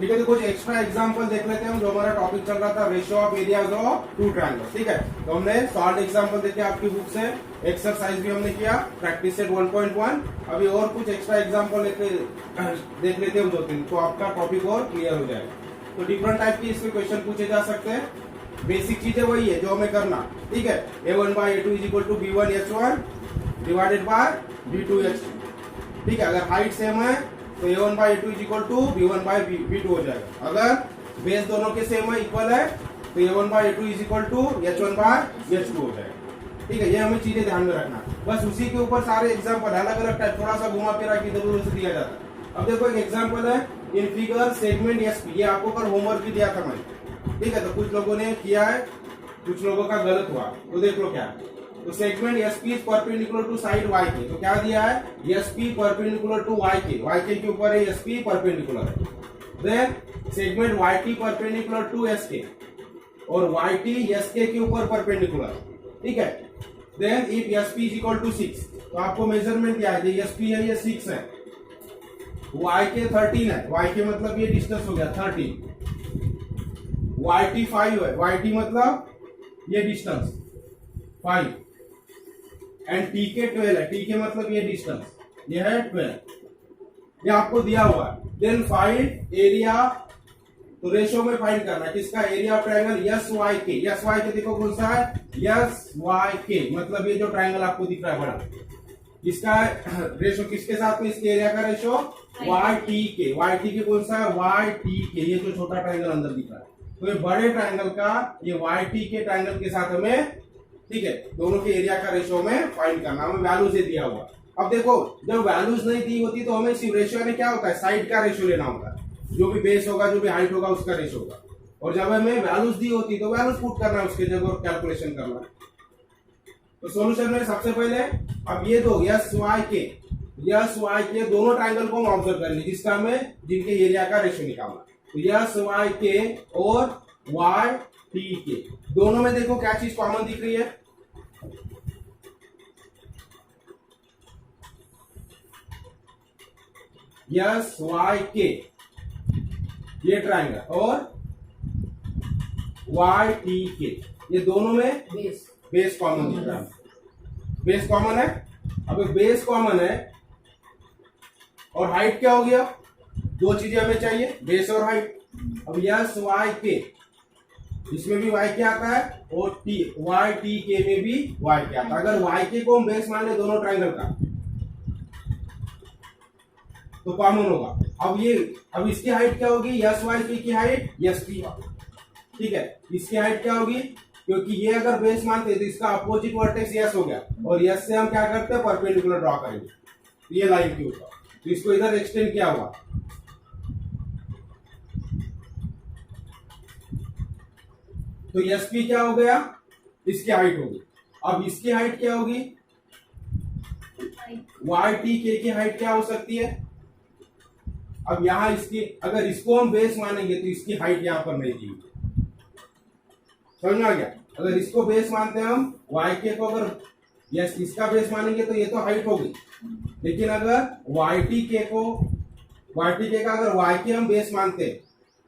ठीक है, तो कुछ एक्स्ट्रा एग्जांपल देख लेते हैं हम। जो हमारा टॉपिक चल रहा था ratio of areas of two triangle, ठीक है। तो हमने सॉल्व एग्जांपल देखे आपकी बुक से, एक्सरसाइज भी हमने किया, प्रैक्टिस सेट 1.1। अभी और कुछ एक्स्ट्रा एग्जांपल देख लेते हैं हम 2-3, तो आपका टॉपिक और क्लियर हो जाएगा। तो डिफरेंट टाइप की इसमें क्वेश्चन पूछे जा सकते हैं। बेसिक चीजें वही है जो हमें करना, ठीक है। a1/a2 is equal to b1h1 divided by b2h2, ठीक है। अगर हाइट सेम है तो a1/a2 is equal to b1/b2 हो जाएगा। अगर बेस दोनों के सेम है, इक्वल है, तो a1/a2 is equal to h1/h2 हो जाएगा, ठीक है। ये हमें चीजें ध्यान में रखना, बस उसी के ऊपर सारे एग्जाम्पल अलग अलग टाइप, थोड़ा सा घुमा फिरा के इधर उधर से दिया जाता है। अब देखो एक एग्जाम्पल है इन फिगर सेगमेंट एसपी, ये आपको कल होमवर्क भी दिया था मैंने, ठीक है। तो कुछ लोगों ने किया है, कुछ लोगों का गलत हुआ, तो देख लो क्या है। तो segment SP is perpendicular to side Y K, तो क्या दिया है, SP perpendicular to Y K ऊपर है एसपी परपेंडिकुलर है। Then segment YT perpendicular to SK, और वाईटी एसके के ऊपर परपेंडिकुलर, ठीक है। Then if SP is equal to 6, तो आपको मेजरमेंट क्या है, एसपी है ये 6 है, वाई के 13 है, वाई के मतलब ये डिस्टेंस हो गया 13, वाईटी 5 है, वाईटी मतलब ये डिस्टेंस 5, एंड टी के 12 है, टी के मतलब ये डिस्टेंस, ये है 12, ये आपको दिया हुआ है। देन फाइंड एरिया, तो रेशो में फाइंड करना है किसका, area of triangle S Y K. S Y K देखो कौन सा है, एस वाई के मतलब ये जो ट्रायंगल आपको दिख रहा है बड़ा, इसका रेशो किसके साथ में, इसके एरिया का रेशो वाई टी के। वाई टी के कौन सा है, वाई टी के, ये जो छोटा ट्रायंगल अंदर दिख रहा है, तो ये बड़े ट्रायंगल का ये वाई टी के ट्रायंगल के साथ हमें, ठीक है, दोनों के एरिया का रेशो में फाइंड करना, हमें वैल्यू से दिया हुआ। अब देखो जब वैल्यूज नहीं दी होती तो हमें सिर्फ रेशियो में क्या होता है, साइड का रेशियो लेना होता है, जो भी बेस होगा, जो भी हाइट होगा उसका रेशियो होगा। और जब हमें वैल्यूज दी होती तो वैल्यूज पुट करना है उसके जगह और कैलकुलेशन करना है। तो सॉल्यूशन में सबसे पहले अब ये दो एस वाई के दोनों ट्रायंगल को हम ऑब्जर्व करेंगे जिसका हमें, जिनके एरिया का रेशियो निकालना। तो एस वाई के और वाई टी के दोनों में देखो क्या चीज कॉमन दिख रही है, यस वाई के ये ट्रायंगल और वाई टी के, ये दोनों में बेस कॉमन दिख रहा है, बेस कॉमन है। अब बेस कॉमन है और हाइट क्या हो गया, दो चीजें हमें चाहिए, बेस और हाइट। अब यस वाई के इसमें भी वाई के आता है और टी वाई टी के में भी वाई के आता है। अगर वाई के को हम बेस मान ले दोनों ट्रायंगल का तो कॉमन होगा। अब इसकी हाइट क्या होगी, यस वाई के की हाइट यस टी, ठीक है। इसकी हाइट क्या होगी, क्योंकि ये अगर बेस मानते तो इसका अपोजिट वर्टेक्स यस हो गया, और यस से हम क्या करते हैं, परपेंडिकुलर ड्रॉ करेंगे ये लाइन के ऊपर, तो इसको इधर एक्सटेंड किया हुआ, तो एस पी क्या हो गया, इसकी हाइट होगी। अब इसकी हाइट क्या होगी, वाई टी के की हाइट क्या हो सकती है। अब यहां इसकी, अगर इसको हम बेस मानेंगे तो इसकी हाइट यहां पर नहीं दी, समझ में आ गया। अगर इसको बेस मानते हैं हम, वाई के को अगर यस इसका बेस मानेंगे तो ये तो हाइट होगी, लेकिन अगर वाई टी के का अगर वाई के हम बेस मानते हैं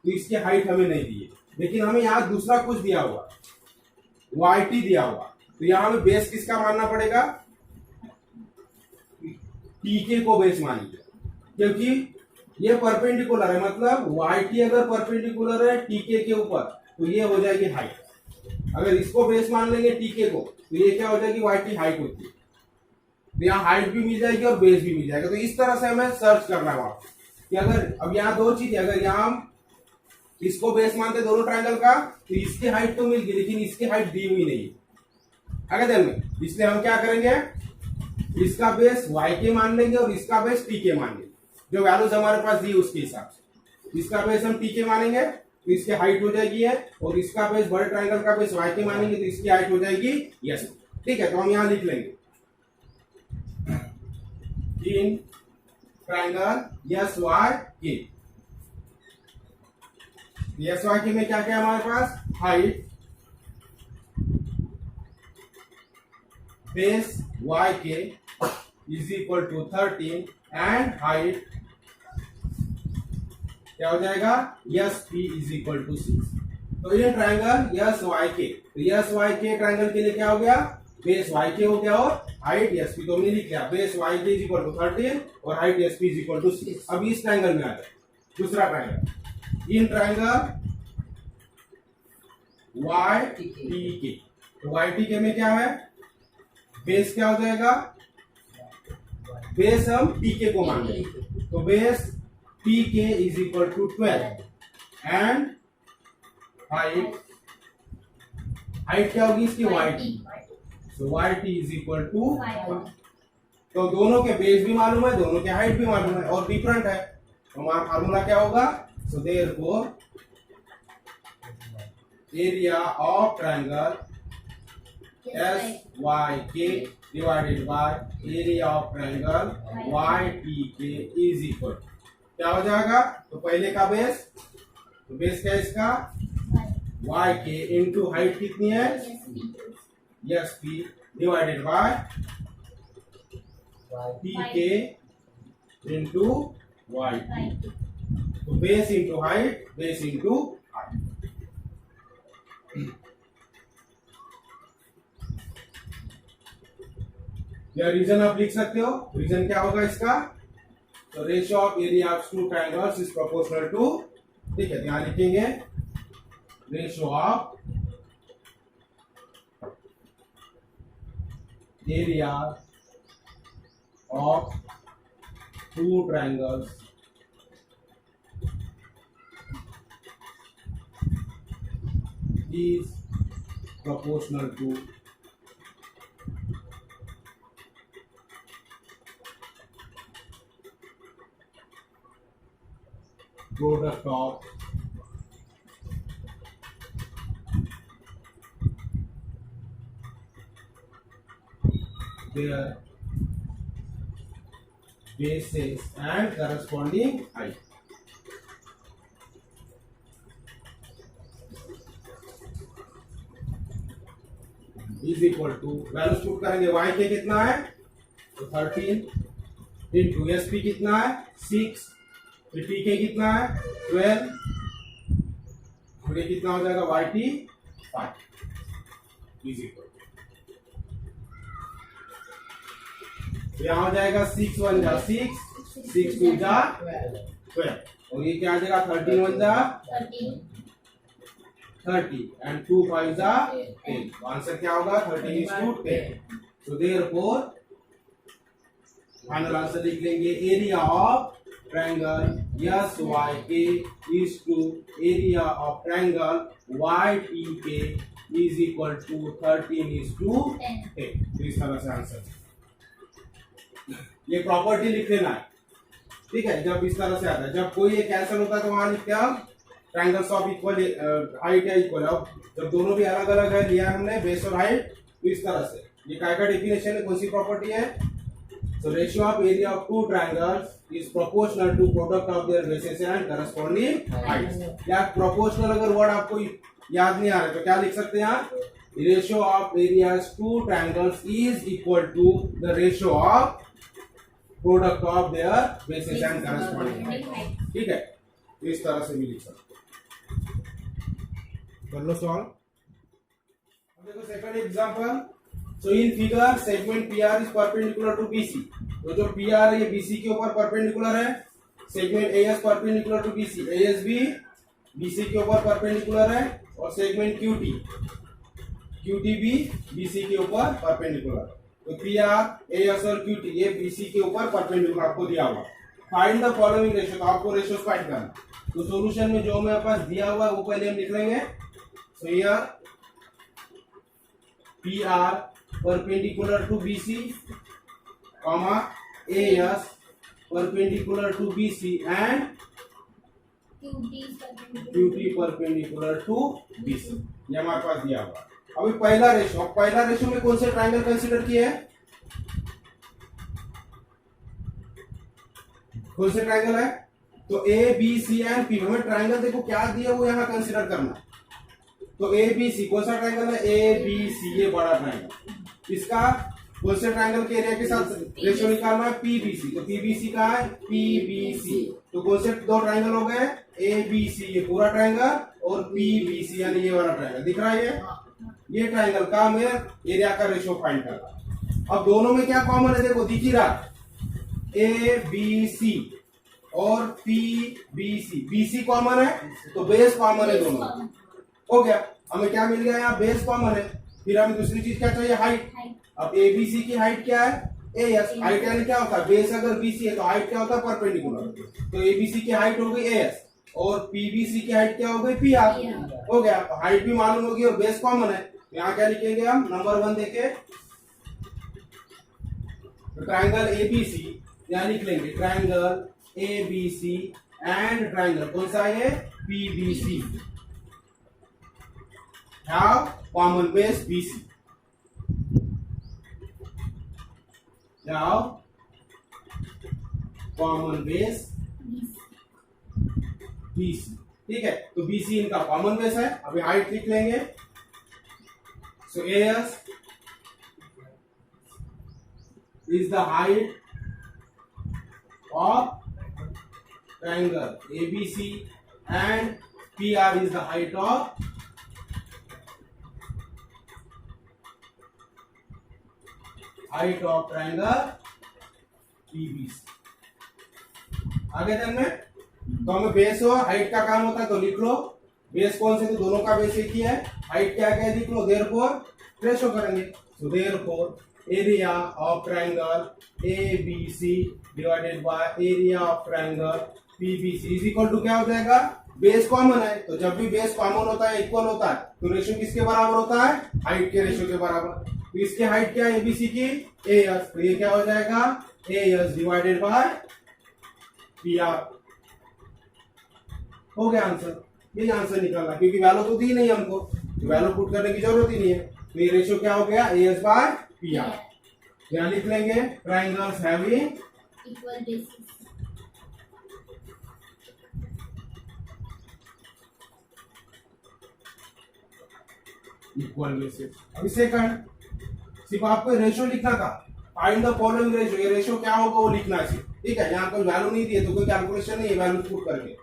तो इसकी हाइट हमें नहीं दी है, लेकिन हमें यहाँ दूसरा कुछ दिया हुआ, वाई टी दिया हुआ, तो यहाँ हमें बेस किसका मानना पड़ेगा, टी के को बेस मानेंगे, क्योंकि ये परपेंडिकुलर है, मतलब वाई टी अगर परपेंडिकुलर है टीके के ऊपर तो ये हो जाएगी हाइट। अगर इसको बेस मान लेंगे टीके को तो ये क्या हो जाएगी, वाई टी हाइट होती है, तो यहाँ हाइट भी मिल जाएगी और बेस भी मिल जाएगा। तो इस तरह से हमें सर्च करना है कि अगर, अब यहाँ दो चीज, अगर यहाँ हम इसको बेस मानते दोनों ट्रायंगल का तो इसकी हाइट तो मिल गई, लेकिन इसकी हाइट दी हुई नहीं है ध्यान में, इसलिए हम क्या करेंगे, इसका बेस वाई के मान लेंगे और इसका बेस टी के मान लेंगे, जो वैल्यूज हमारे पास दी उसके हिसाब से। इसका बेस हम टी के मानेंगे तो इसकी हाइट हो जाएगी है, और इसका बेस बड़े ट्रायंगल का बेस वाई के मानेंगे तो इसकी हाइट हो जाएगी यस, ठीक है। तो हम यहां लिख लेंगे in triangle S Y K, S Y K में क्या क्या है हमारे पास, height, base Y K is equal to 13 and height क्या हो जाएगा, S P is equal to 6। तो in triangle yes Y K, तो यस वाई के ट्राइंगल के लिए क्या हो गया, बेस वाई के हो गया और हाइट एस पी, तो हमने लिख लिया base Y K is equal to 13 और height S P is equal to 6। अब इस ट्राइंगल में आ जाए दूसरा triangle, in triangle Y T K, तो वाई टी के में क्या है, बेस क्या हो जाएगा, बेस हम टी के को मान लेंगे, तो base T K is equal to 12 and height, height क्या होगी इसकी, वाई टी, तो Y T is equal to 5। तो दोनों के बेस भी मालूम है, दोनों के हाइट भी मालूम है और डिफरेंट है, तो हमारा फार्मूला क्या होगा, so therefore area of triangle S Y K divided by area of triangle Y T K is equal, क्या हो जाएगा, तो पहले का बेस, तो बेस क्या है इसका, वाई के इंटू हाइट कितनी है, S P divided by T K into Y T, तो base into height, base into height. या रीजन आप लिख सकते हो, रीजन क्या होगा इसका, तो ratio of area of two triangles is proportional to, ठीक है, यहां लिखेंगे ratio of area of two triangles is proportional to product of their bases and corresponding height. Is equal to, values put करेंगे, Y K कितना है, तो 13 into S P कितना है 6, फिर टी के कितना है 12, और ये कितना हो जाएगा वाई टी 5 इज इक्वल, यहां हो जाएगा 6 1 जा 6, 6 2 जा 12, और ये क्या आ जाएगा 13 1 जा 30 and 2 5 जा 10, तो आंसर क्या होगा 13 is to 10। so therefore final answer लिख लेंगे, area of triangle S Y K is to area of triangle Y T K is equal to 13 is to 10। तो इस तरह से आंसर, ये प्रॉपर्टी लिख लेना है, ठीक है, जब इस तरह से आता है, जब कोई ये कैंसिल होता है तो वहां लिखते हैं ट्रायंगल्स ऑफ इक्वल हाइट या इक्वल, अब जब दोनों भी अलग अलग है लिया हमने बेस और हाइट, तो इस तरह से ये काय का डेफिनेशन है, कौन सी प्रॉपर्टी है, so ratio of area of two triangles is proportional to product of their bases and corresponding heights. या प्रोपोर्शनल अगर वर्ड आपको याद नहीं आ रहा तो क्या लिख सकते हैं आप, ratio of areas two triangles is equal to the ratio of product of their bases and corresponding heights, ठीक है, इस तरह से भी लिख सकते हैं। कर लो सॉल्व। अब देखो second example, so in figure segment PR is perpendicular to BC, तो जो पीआर ये बीसी के ऊपर परपेंडिकुलर है, segment AS perpendicular to BC, AS भी बीसी के ऊपर परपेंडिकुलर है, और सेगमेंट क्यूटी, क्यूटी भी बीसी के ऊपर परपेंडिकुलर, तो पीआर एएस और क्यूटी ये बीसी के ऊपर परपेंडिकुलर आपको दिया हुआ। फाइंड द फॉलोइंग रेशियो, तो आपको रेशियोस फाइंड करना, तो सॉल्यूशन में जो हमारे पास दिया हुआ है वो पहले हम लिख लेंगे, so here PR perpendicular to BC, comma AS perpendicular to BC and QT perpendicular to BC, ये हमारे पास दिया हुआ। अभी पहला रेशियो में कौन से ट्रायंगल कंसीडर किए हैं, कौन से ट्रायंगल है, तो A B C and P, हमें ट्रायंगल देखो क्या दिया वो यहाँ कंसीडर करना, तो ए बी सी कौन सा ट्रायंगल है, ए बी सी, ये बड़ा ट्रायंगल, इसका कौन से ट्रायंगल के एरिया के साथ रेशियो निकालना है? पीबीसी। तो पीबीसी का है पीबीसी। तो कौन से दो ट्रायंगल हो गए? एबीसी, ये पूरा ट्रायंगल, और पीबीसी यानी ये वाला ट्रायंगल दिख रहा है। ये ट्रायंगल का मैं एरिया का रेशियो फाइंड करना। अब दोनों में क्या कॉमन है? देखो दिख ही रहा, ए बी सी और P B C. BC common है तो बेस कॉमन है दोनों। हो गया, हमें क्या मिल गया? यहाँ बेस कॉमन है। फिर हमें दूसरी चीज क्या चाहिए? हाइट। अब एबीसी की हाइट क्या है? एएस। हाइट यानी क्या होता है? बेस अगर बीसी है तो हाइट क्या होता है? परपेंडिकुलर। तो एबीसी की हाइट हो गई एएस और पीबीसी की हाइट क्या हो गई? पीआर। हो गया, हाइट भी मालूम होगी और बेस कॉमन है। यहाँ क्या लिखेंगे हम? नंबर 1 देखे, ट्रायंगल एबीसी, यहाँ लिख लेंगे ट्रायंगल एबीसी एंड ट्रायंगल कौन सा है? PBC have common base BC. Have common base BC. ठीक है, तो बीसी इनका कॉमन बेस है। अभी हाइट लिख लेंगे। सो as is the height of triangle ABC and PR is the height of triangle PBC। आगे ध्यान में, तो हमें बेस और हाइट का काम होता है तो लिख लो। बेस कौन से? तो दोनों का बेस एक ही है। हाइट क्या क्या लिख लो, देयरफॉर रेशो करेंगे। So therefore area of triangle ABC divided by area of triangle PBC is equal to क्या हो जाएगा? बेस कॉमन है तो जब भी बेस कॉमन होता है, इक्वल होता है, तो रेशियो किसके बराबर होता है? हाइट के रेशियो के बराबर। तो इसकी हाइट क्या है? एबीसी की एएस। तो ये क्या हो जाएगा? As divided by PR. हो गया आंसर। ये आंसर निकालना, क्योंकि वैल्यू तो दी नहीं हमको, वैल्यू पुट करने की जरूरत ही नहीं है। तो ये रेशियो क्या हो गया? AS by PR. यहाँ लिख लेंगे triangles having equal bases. Equal bases. अभी सेकंड, सिर्फ आपको रेशियो लिखना था। Find the following ratio. ये रेशियो क्या होगा वो लिखना है सिर्फ। ठीक है, यहाँ कोई वैल्यू नहीं दी है तो कोई कैलकुलेशन नहीं है वैल्यू पुट करके।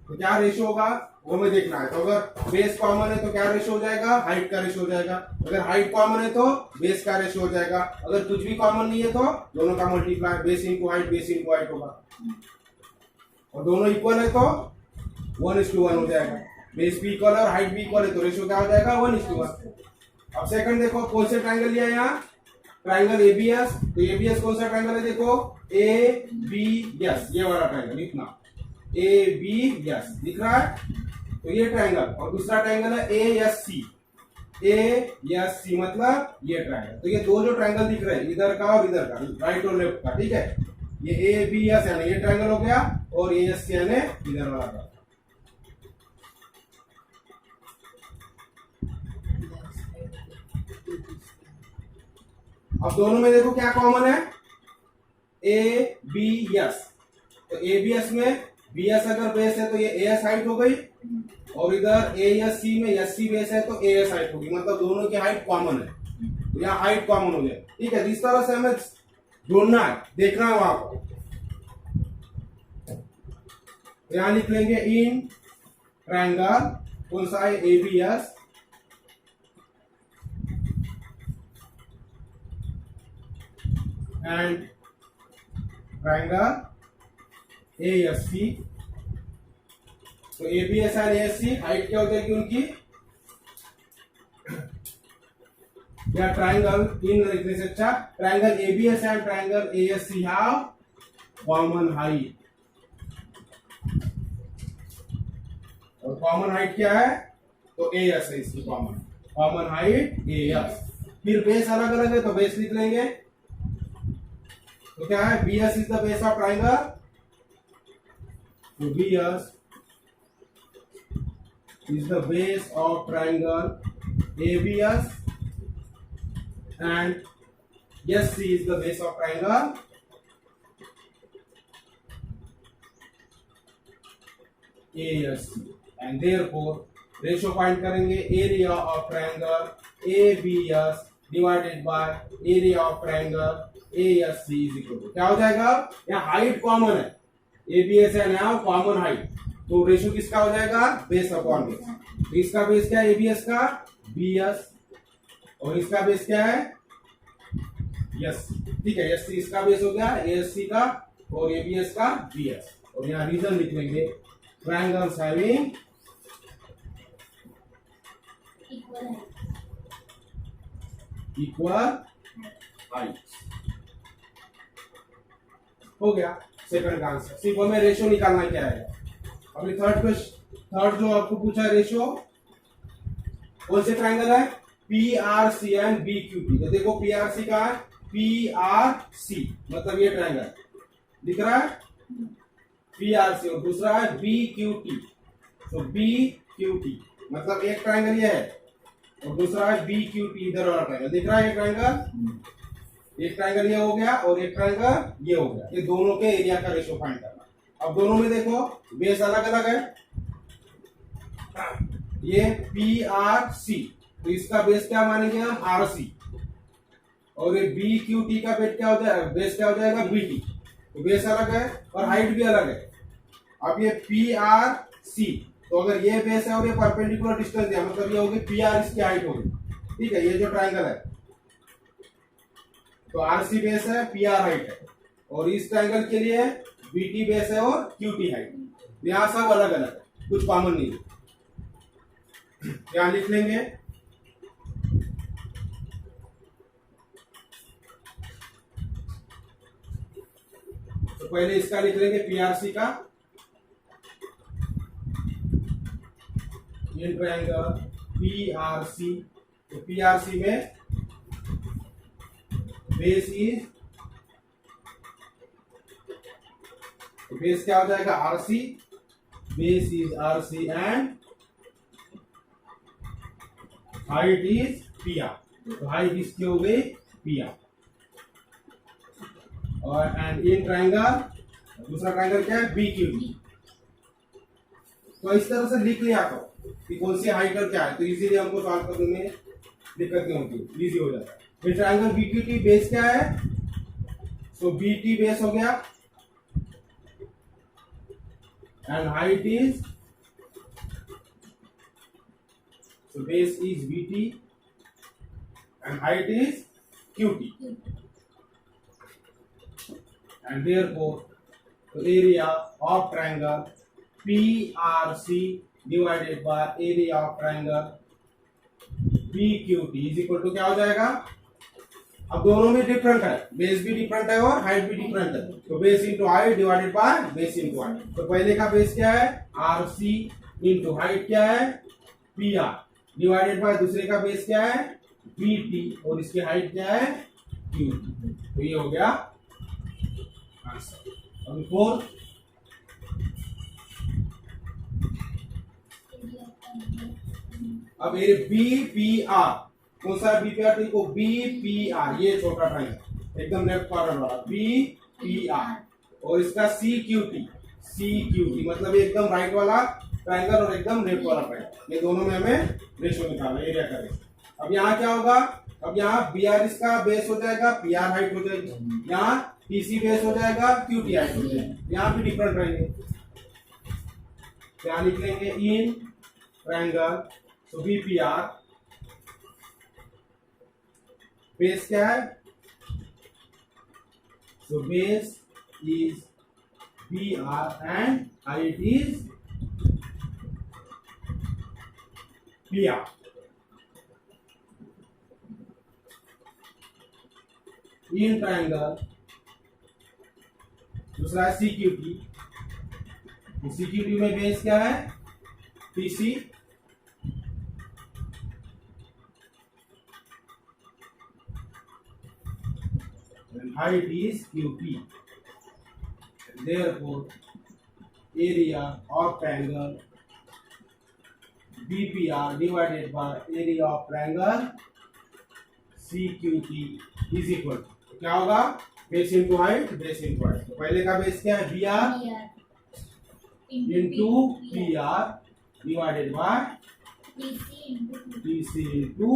तो क्या रेशियो होगा वो हमें देखना है। तो अगर बेस कॉमन है तो क्या रेशियो हो जाएगा? हाइट का रेशियो हो जाएगा। अगर हाइट कॉमन है तो बेस का रेशियो हो जाएगा। अगर कुछ भी कॉमन नहीं है तो दोनों का मल्टीप्लाई, बेस इंटू हाइट होगा। और दोनों इक्वल है तो 1:1 हो जाएगा। बेस भी इक्वल है और हाइट भी इक्वल है तो रेशियो क्या हो जाएगा? 1:1। अब सेकंड देखो, कौन से ट्रायंगल लिया है यहाँ? Triangle ABS. तो एबीएस कौन सा ट्रायंगल है? देखो एबीएस, ये वाला ट्रायंगल लिखना, एबीएस दिख रहा है। तो ये ट्रायंगल, और दूसरा ट्रायंगल है एएससी। एएससी मतलब ये ट्रायंगल। तो ये दो जो ट्रायंगल दिख रहे हैं, इधर का और इधर का, राइट और लेफ्ट का। ठीक है, ये एबीएस यानी ये ट्रायंगल हो गया और एएससी यानी इधर वाला का। अब दोनों में देखो क्या कॉमन है? A B S. तो एबीएस में बीएस अगर बेस है तो ये एएस हाइट हो गई, और इधर एएससी में एससी बेस है तो एएस हाइट होगी, मतलब दोनों की हाइट कॉमन है। तो यहाँ हाइट कॉमन हो जाए। ठीक है, जिस तरह से हमें जोड़ना है, देखना है वहां पर। यहां लिख लेंगे इन ट्रायंगल कौन सा है? ABS and triangle ASC. तो एबीएस एंड एएससी हाइट क्या हो जाएगी उनकी? या ट्रायंगल इन लिखने से अच्छा triangle ABS and triangle ASC have common height. और कॉमन हाइट क्या है? तो एएस है इसकी कॉमन हाइट एएस। फिर बेस अलग अलग है तो बेस लिख लेंगे। तो क्या है? BS is the base of triangle. तो BS is the base of triangle ABS and SC is the base of triangle ASC, and therefore ratio find करेंगे area of triangle ABS divided by area of triangle ASC is equal to क्या हो जाएगा, यहाँ height common है, ABS है ना common height, तो ratio किसका हो जाएगा, बेस अपॉन बेस। तो इसका बेस क्या है ABS का BS और इसका बेस क्या है यस, ठीक है, SC इसका बेस हो गया ASC का और ABS का BS। और यहाँ रीजन लिख लेंगे ट्रायंगल्स हैविंग इक्वल हाइट। हो गया सेकंड का आंसर। सिर्फ हमें रेशियो निकालना क्या है। अभी थर्ड जो आपको पूछा रेशियो, कौन से ट्रायंगल है PRC एंड BQT। तो देखो PRC का है PRC, मतलब ये ट्रायंगल दिख रहा है PRC, और दूसरा है BQT। तो BQT मतलब एक ट्रायंगल ये है और दूसरा है BQT, इधर वाला ट्रायंगल दिख रहा है, एक ट्रायंगल ये हो गया और एक ट्रायंगल ये हो गया। ये दोनों के एरिया का रेशियो फाइंड करना। अब दोनों में देखो बेस अलग अलग है, ये PRC तो इसका बेस क्या मानेंगे हम RC, और ये BQT का बेस क्या हो जाएगा BT। तो बेस अलग है और हाइट भी अलग है। अब ये PRC, तो अगर ये बेस है और ये परपेंडिकुलर डिस्टेंस है, मतलब ये होगी PR इसकी हाइट होगी, ठीक है, ये जो ट्रायंगल है तो RC बेस है PR हाइट है, और इस ट्रायंगल के लिए BT बेस है और QT हाइट। यहाँ सब अलग अलग है, कुछ कॉमन नहीं है। यहाँ लिख लेंगे तो पहले इसका लिख लेंगे PRC का, ये ट्रायंगल PRC, तो PRC में बेस क्या हो जाएगा RC, base is RC and height is PR। तो हाइट इसकी हो गई PR, और एंड इन ट्रायंगल दूसरा ट्रायंगल क्या है BQT। तो इस तरह से लिख लिया तो कि कौन सी हाइट और क्या है, तो इजीली हमको सॉल्व करने में दिक्कत नहीं होती, इजी हो जाता है। फिर ट्रायंगल BQT बेस क्या है, सो BT बेस हो गया and height is, so base is BT and height is QT, and therefore the area of triangle PRC divided by area of triangle BQT is equal to क्या हो जाएगा। अब दोनों में डिफरेंट है, बेस भी डिफरेंट है और हाइट भी डिफरेंट है, तो base into height divided by base into height. तो पहले का बेस क्या है RC इंटू हाइट क्या है PR, डिवाइडेड बाय दूसरे का बेस क्या है BT और इसकी हाइट क्या है QT। तो ये हो गया आंसर। अब फोर्थ, अब ये BPR, कौन सा BPR, देखो BPR ये छोटा ट्रायंगल एकदम लेफ्ट कॉर्नर वाला BPR, और इसका CQT मतलब एकदम राइट वाला ट्रायंगल और एकदम लेफ्ट वाला ट्रायंगल। ये दोनों में हमें रेशियो निकालना, एरिया का रेशियो। अब यहाँ क्या होगा, अब यहाँ BR इसका बेस हो जाएगा PR हाइट हो जाएगी, यहाँ PC बेस हो जाएगा QT हाइट हो जाएगी, यहाँ भी डिफरेंट रहेंगे। यहाँ लिख लेंगे in triangle, so BPR base क्या है, so base is BR and height is PR। In triangle दूसरा है CQT में बेस क्या है PC and height is QT, therefore area of triangle BPR divided by area of triangle CQT is equal to क्या होगा base into height, base into height. तो पहले का बेस क्या है BR into PR divided by PC into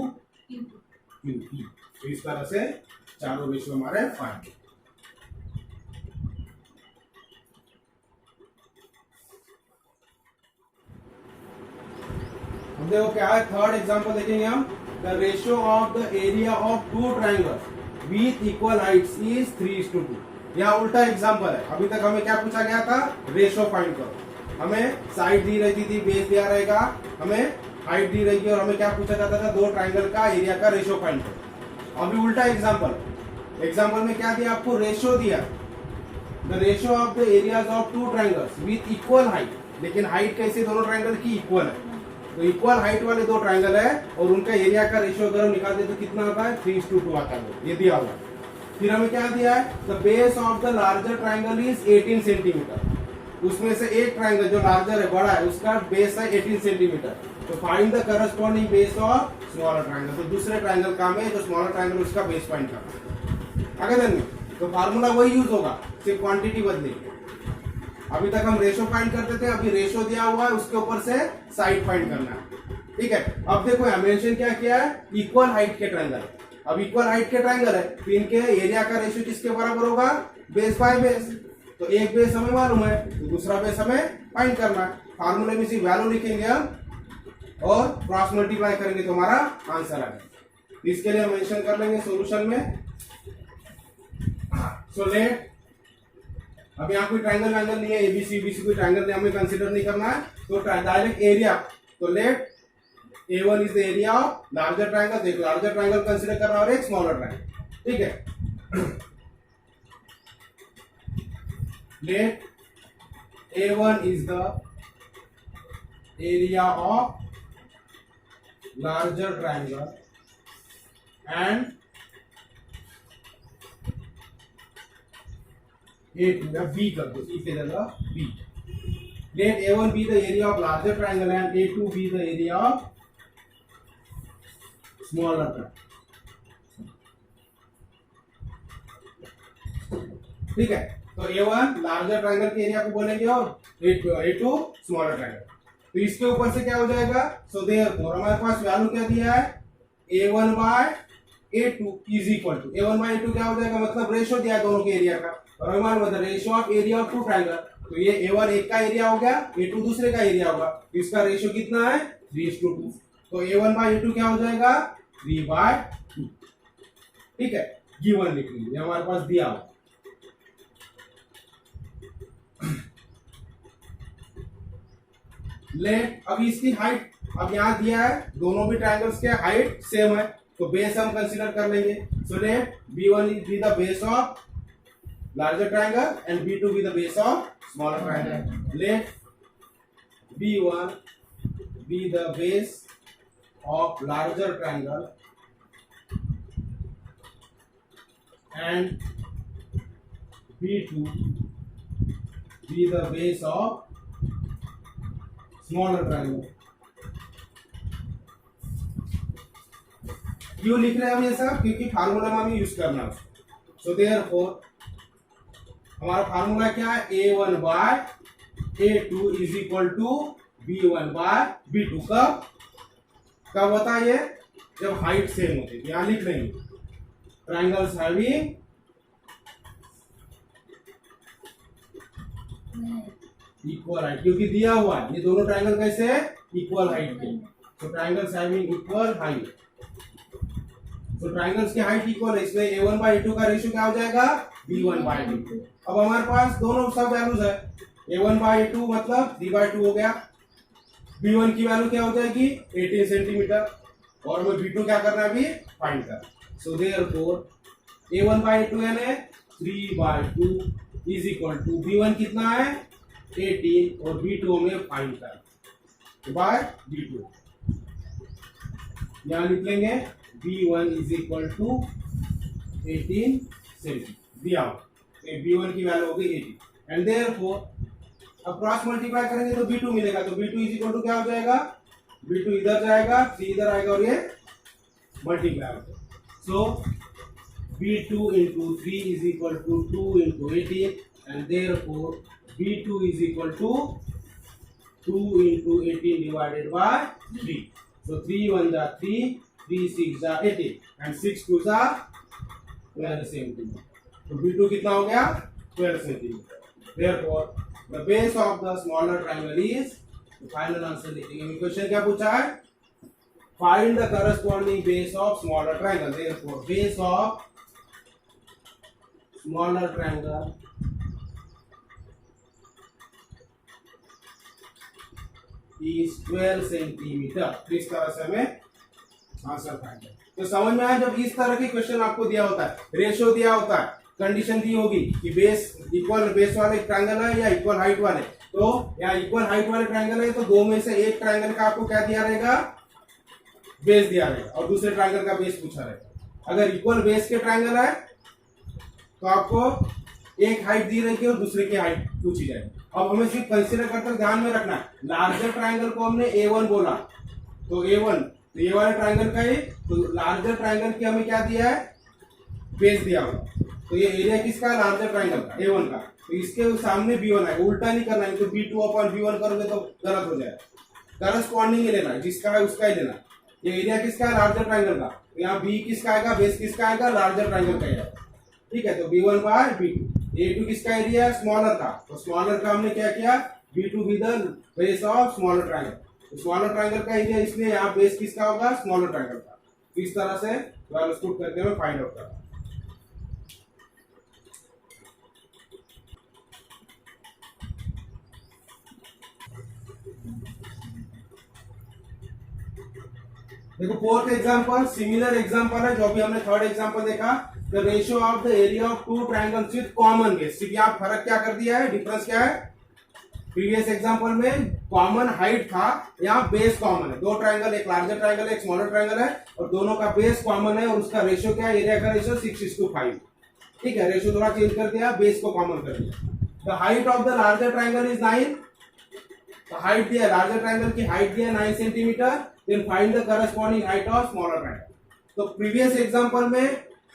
QT। तो इस तरह से चारों रेशियो हमारे फाइंड। अब देखो क्या है, थर्ड एग्जांपल देखेंगे हम। The ratio of the area of two triangles with equal Heights is 3:2। यहाँ उल्टा एग्जांपल है। अभी तक हमें क्या पूछा गया था, रेशियो फाइंड करो। हमें साइड दी रहती थी, बेस दिया रहेगा, हमें हाइट दी रहेगी और हमें क्या पूछा जाता था, दो ट्राइंगल का एरिया का रेशियो फाइंड करो। अभी उल्टा एग्जांपल। एग्जांपल में क्या दिया आपको, रेशियो दिया, the ratio of the areas of two triangles with equal height. लेकिन हाइट कैसे दोनों ट्राइंगल की इक्वल है, तो इक्वल हाइट वाले दो ट्राइंगल है और उनका एरिया का रेशियो अगर हम निकालते तो कितना आता है, 3:2 आता है। ये दिया हुआ। फिर हमें क्या दिया है, the base of the larger triangle is 18 centimetre. उसमें से एक ट्राइंगल जो लार्जर है, बड़ा है, उसका बेस है 18 सेंटीमीटर। तो find the corresponding base of smaller triangle. तो दूसरे ट्राइंगल का में जो स्मॉलर ट्राइंगल उसका बेस फाइंड करना। आगे देंगे तो फार्मूला वही यूज होगा, सिर्फ क्वांटिटी बदलेगी। अभी तक हम रेशो फाइंड करते थे, अभी रेशो दिया हुआ है, उसके ऊपर से साइड फाइंड करना है। ठीक है। अब देखो यहाँ मेंशन क्या किया है, इक्वल हाइट के ट्राइंगल। अब इक्वल हाइट के ट्राइंगल है तो इनके एरिया का रेशियो किसके बराबर होगा, बेस बाय बेस। तो एक बेस हमें मालूम है तो दूसरा बेस हमें फाइंड करना है। फार्मूले में सिर्फ वैल्यू लिखेंगे हम और क्रॉस मल्टीप्लाई करेंगे तो हमारा आंसर आ जाएगा। इसके लिए हम मेंशन कर लेंगे सॉल्यूशन में। सो लेट, अब यहाँ कोई ट्राइंगल वैंगल नहीं है, एबीसी कोई ट्राइंगल हमें कंसीडर नहीं करना है, तो डायरेक्ट एरिया। तो let A1 is the area of larger triangle. एक लार्जर ट्राइंगल कंसीडर कर रहा है और एक स्मॉलर ट्राइंगल। ठीक है। Let A1 is the area of larger triangle and A2 या B कर दो, E के जगह B। Let A1 be the area of larger triangle and A2 be the area of smaller triangle। ठीक है। तो A1 लार्जर ट्राइंगल के area को बोलेंगे और A2 स्मॉलर ट्राइंगल। तो इसके ऊपर से क्या हो जाएगा, सो देयरफॉर हमारे पास वैल्यू क्या दिया है, A1 by A2 is equal to, A1 by A2 क्या हो जाएगा, मतलब रेशियो दिया है दोनों के एरिया का। और हमारा मतलब ratio of area of two triangle. तो ये A1 एक का एरिया हो गया, A2 दूसरे का एरिया होगा। इसका रेशियो कितना है, 3:2। तो A1 बाय A2 क्या हो जाएगा, 3/2। ठीक है। गिवन लिख लीजिए, हमारे पास दिया हुआ। लेट, अब इसकी हाइट अब यहाँ दिया है, दोनों भी ट्राइंगल्स के हाइट सेम है तो बेस हम कंसीडर कर लेंगे। So let B1 be the base of larger triangle and B2 be the base of smaller triangle। Let B1 be the base of larger triangle and B2 be the base of smaller triangle। क्यों लिख रहे हैं हम ये सब, क्योंकि formula में हमें यूज करना है। सो देयरफॉर हमारा फार्मूला क्या है, A1 by A2 is equal to B1 by B2। कब होता है ये, जब हाइट सेम होती है। यहां लिख लेंगे ट्राइंगल्स हैविंग इक्वल हाइट, क्योंकि दिया हुआ है ये दोनों ट्राइंगल कैसे है, इक्वल हाइट के। तो ट्राइंगल्स हैविंग इक्वल हाइट, तो ट्राइंगल्स की हाइट इक्वल है, इसलिए A1 बाय A2 का रेशियो क्या हो जाएगा, B1 बाय B2। अब हमारे पास दोनों सब वैल्यूज है, A1 बाय A2 मतलब 3/2 हो गया। B1 की वैल्यू क्या हो जाएगी, 18 सेंटीमीटर। और हमें B2 क्या करना है, अभी फाइंड करना। So therefore A1 by A2 यानी 3/2 इज इक्वल टू B1 कितना है, 18 और B2 हमें फाइंड करना बाय B2। यहां लिख लेंगे B1 is equal to 18 centimetre दिया हुआ। B1 की वैल्यू हो गई 18 एंड देयरफॉर अब क्रॉस मल्टीप्लाई करेंगे तो B2 मिलेगा। तो B2 इज इक्वल टू क्या हो जाएगा, B2 इधर जाएगा, 3 इधर आएगा और ये मल्टीप्लाई होगा। So B2 into 3 is equal to 2 into 18 and therefore B2 is equal to 2 into 18 divided by 3। So 3 1 जा 3, 3 6 जा 18 एंड 6 2 जा 12 सेंटीमीटर। तो B2 कितना हो गया 12 centimetre. Therefore the base of the smaller triangle is, final answer लिखेंगे। Question क्या पूछा है, find the corresponding base of smaller triangle. Therefore base of smaller triangle is 12 centimetre. इस तरह से हमें आंसर फाइंड है। तो समझ में आया, जब इस तरह के क्वेश्चन आपको दिया होता है, रेशियो दिया होता है, कंडीशन दी होगी कि बेस इक्वल बेस वाले ट्रायंगल है या इक्वल हाइट वाले, तो या इक्वल हाइट वाले ट्रायंगल है तो दो में से एक ट्रायंगल का आपको क्या दिया रहेगा, बेस दिया रहेगा, और दूसरे ट्रायंगल का बेस पूछा रहेगा। अगर इक्वल बेस के ट्रायंगल है तो आपको एक हाइट दी रहेगी और दूसरे की हाइट पूछी जाएगी। अब हमें सिर्फ कंसीडर करते ध्यान में रखना है, लार्जर ट्रायंगल को हमने A1 बोला, तो A1 तो ये वाले ट्रायंगल का ही, तो लार्जर ट्रायंगल की हमें क्या दिया है, बेस दिया हुआ। तो ये एरिया किसका, लार्जर ट्रायंगल का A1 का, तो इसके सामने B1 है, उल्टा नहीं करना है, तो B2 अपॉन B1 करोगे तो गलत हो जाएगा। करस्पॉन्डिंग ही लेना है, जिसका है उसका ही लेना है। ये एरिया किसका है, लार्जर ट्रायंगल का, तो यहाँ B किसका आएगा, बेस किसका आएगा, लार्जर ट्रायंगल का आएगा। ठीक है, तो B1 बाय B2। A2 किसका एरिया है, स्मॉलर का, तो स्मॉलर का हमने क्या किया, B2 be the base of smaller triangle. तो स्मॉलर ट्रायंगल का एरिया, इसलिए यहाँ बेस किसका होगा, स्मॉलर ट्रायंगल का। तो इस तरह से वैल्यूज पुट करके हमें फाइंड आउट करना। देखो फोर्थ एग्जांपल सिमिलर एग्जांपल है जो अभी हमने थर्ड एग्जांपल देखा, the ratio of the area of two triangles with common base. सिर्फ यहाँ फर्क क्या कर दिया है, डिफरेंस क्या है, प्रीवियस एग्जांपल में कॉमन हाइट था, यहाँ बेस कॉमन है। दो ट्रायंगल, एक लार्जर ट्रायंगल है, एक स्मॉलर ट्रायंगल है, और दोनों का बेस कॉमन है, और उसका रेशियो क्या है, एरिया का रेशियो 6:5। ठीक है, रेशियो थोड़ा चेंज कर दिया, बेस को कॉमन कर दिया। The height of the larger triangle is 9। Height दिया, लार्जर ट्रायंगल की हाइट दिया 9 centimetre. Then find the corresponding height of smaller triangle. तो प्रीवियस एग्जांपल में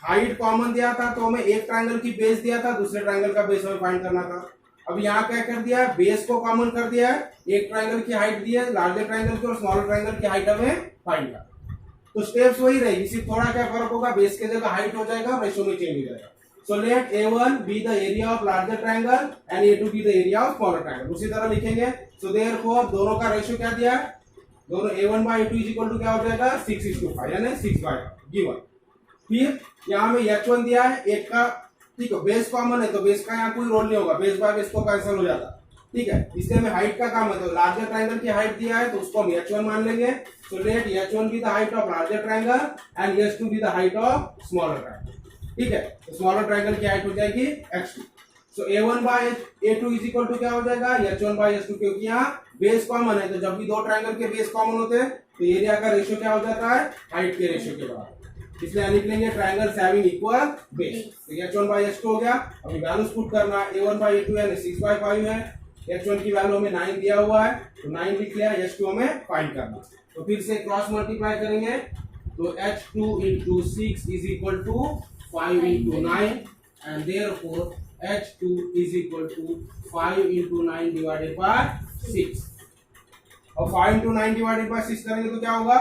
हाइट कॉमन दिया था, तो हमें एक ट्रायंगल की बेस दिया था, दूसरे ट्रायंगल का बेस हमें फाइंड करना था। अब यहाँ क्या कर दिया है, बेस को कॉमन कर दिया है, एक ट्रायंगल की हाइट दी है, लार्जर ट्रायंगल की, और स्मॉलर ट्रायंगल की हाइट हमें फाइंड करना। तो स्टेप्स वही रहेगी, सिर्फ थोड़ा क्या फर्क होगा, बेस के जगह हाइट हो जाएगा, रेशियो में चेंज हो जाएगा। So let A1 be the area of larger triangle and A2 be the area of smaller triangle। उसी तरह लिखेंगे। So therefore दोनों का रेशियो क्या दिया है, दोनों A1 by A2 is equal to क्या हो जाएगा, 6:5, यानी 6/5 गिवन। फिर यहाँ में H1 दिया है, एक का, ठीक है, बेस कॉमन है, तो बेस का यहाँ कोई रोल नहीं होगा, बेस बाय बेस को कैंसिल हो जाता। ठीक है, इसलिए हमें हाइट का काम है, तो लार्जर ट्रायंगल की हाइट दिया है, तो उसको हम H1 मान लेंगे। So let H1 be the height of larger triangle and H2 be the height of smaller triangle। ठीक है, तो स्मॉलर ट्रायंगल की हाइट हो जाएगी x2। So A1 by A2 is equal to क्या हो जाएगा, H1 बाय H2, क्योंकि यहाँ बेस कॉमन है, तो जब भी दो ट्रायंगल के बेस कॉमन होते हैं तो एरिया का रेशियो क्या हो जाता है, हाइट के रेशियो के बराबर। इसलिए लिख लेंगे ट्रायंगल्स हैविंग इक्वल बेस। तो H1 बाय H2 हो गया। अभी वैल्यूज पुट करना, A1 बाय A2 यानी 6/5 है, H1 की वैल्यू हमें 9 दिया हुआ है, तो 9 लिख लिया, H2 हमें फाइंड करना। तो फिर से क्रॉस मल्टीप्लाई करेंगे, तो H2 into 6 is equal to 5 into 9, and therefore H2 is equal to 5 into 9 divided by 6। और 5 into 9 divided by 6 करेंगे तो क्या होगा,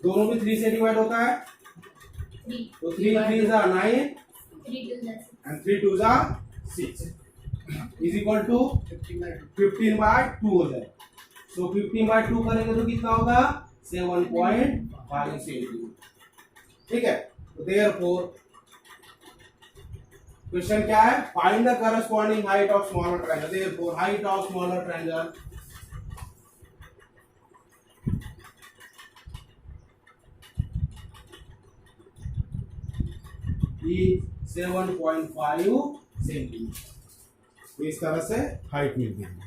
दोनों भी 3 से डिवाइड होता है, तो 3 3s are 9 and 3 2s are 6 is equal to 15/2 हो जाए। सो 15/2 करेंगे तो कितना होगा, 7.5 सेंटीमीटर। ठीक है, तो therefore क्वेश्चन क्या है, find the corresponding height of smaller triangle. therefore height of smaller triangle is 7.5 centimetre. इस तरह से हाइट मिल गई।